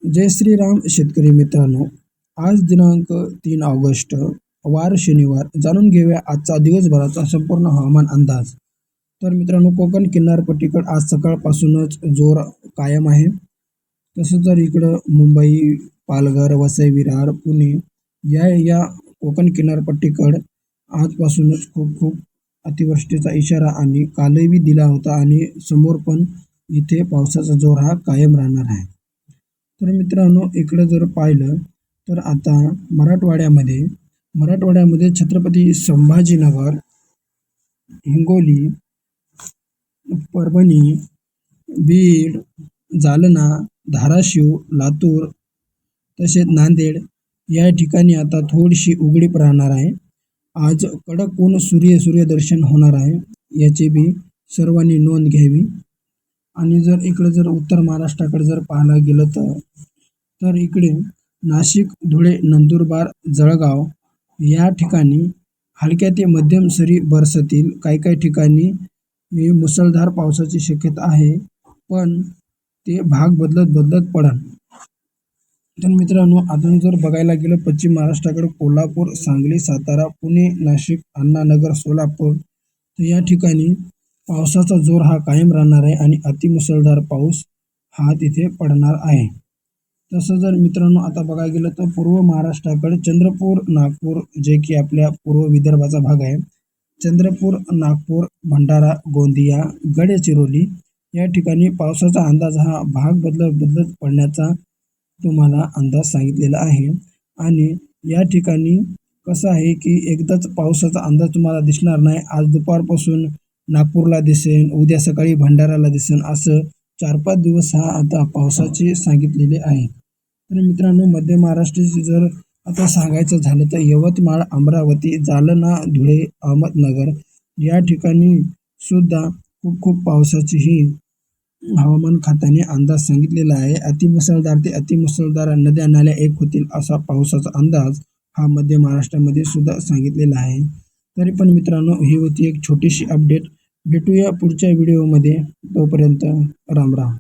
जय श्रीराम शेतकरी मित्रांनो, आज दिनांक 3 ऑगस्ट, वार शनिवार. जाणून घेऊया आजचा दिवसभराचा संपूर्ण हवामान अंदाज. तर मित्रांनो, कोकण किनारपट्टीकडे आज सकाळपासूनच जोर कायम आहे. तसंच जर इकडं मुंबई, पालघर, वसई, विरार, पुणे या कोकण किनारपट्टीकडे आजपासूनच खूप अतिवृष्टीचा इशारा आणि कालही दिला होता आणि समोर पण इथे पावसाचा जोर हा कायम राहणार आहे. तर मित्रांनो, इकडं जर पाहिलं तर आता मराठवाड्यामध्ये छत्रपती संभाजीनगर, हिंगोली, परभणी, बीड, जालना, धाराशिव, लातूर तसेच नांदेड या ठिकाणी आता थोडीशी उघडीप राहणार आहे. आज कडक ऊन सूर्यदर्शन होणार आहे, याची बी सर्वांनी नोंद घ्यावी. आणि जर इकडे जर उत्तर महाराष्ट्राकडे जर पाहायला गेलं तर इकडे नाशिक, धुळे, नंदुरबार, जळगाव या ठिकाणी हलक्या ते मध्यम सरी बरसतील. काही ठिकाणी मुसळधार पावसाची शक्यता आहे, पण ते भाग बदलत पडन. तर मित्रांनो, अजून जर बघायला गेलं पश्चिम महाराष्ट्राकडे कोल्हापूर, सांगली, सातारा, पुणे, नाशिक, अण्णानगर, सोलापूर तर या ठिकाणी पावसाचा जोर हा कायम राहणार आहे आणि अतिमुसळधार पाऊस हा तिथे पडणार आहे. तसं जर मित्रांनो आता बघायला गेलं तर पूर्व महाराष्ट्राकडे चंद्रपूर, नागपूर जे की आपल्या पूर्व विदर्भाचा भाग आहे, चंद्रपूर, नागपूर, भंडारा, गोंदिया, गडचिरोली या ठिकाणी पावसाचा अंदाज हा भाग बदलत पडण्याचा तुम्हाला अंदाज सांगितलेला आहे. आणि या ठिकाणी कसं आहे की एकदाच पावसाचा अंदाज तुम्हाला दिसणार नाही. आज दुपारपासून नागपूरला दिसेल, उद्या सकाळी भंडाराला दिसेल, असं 4-5 दिवस हा आता पावसाचे सांगितलेले आहे. तर मित्रांनो, मध्य महाराष्ट्राची जर आता सांगायचं झालं तर यवतमाळ, अमरावती, जालना, धुळे, अहमदनगर या ठिकाणी सुद्धा खूप पावसाची ही हवामान खात्याने अंदाज सांगितलेला आहे. अतिमुसळधार ते अतिमुसळधार नद्या नाल्या एक होतील असा पावसाचा अंदाज हा मध्य महाराष्ट्रामध्ये सुद्धा सांगितलेला आहे. तरी पण मित्रांनो, ही होती एक छोटीशी अपडेट. भेटूया पुढच्या व्हिडिओमध्ये. तोपर्यंत राम राम.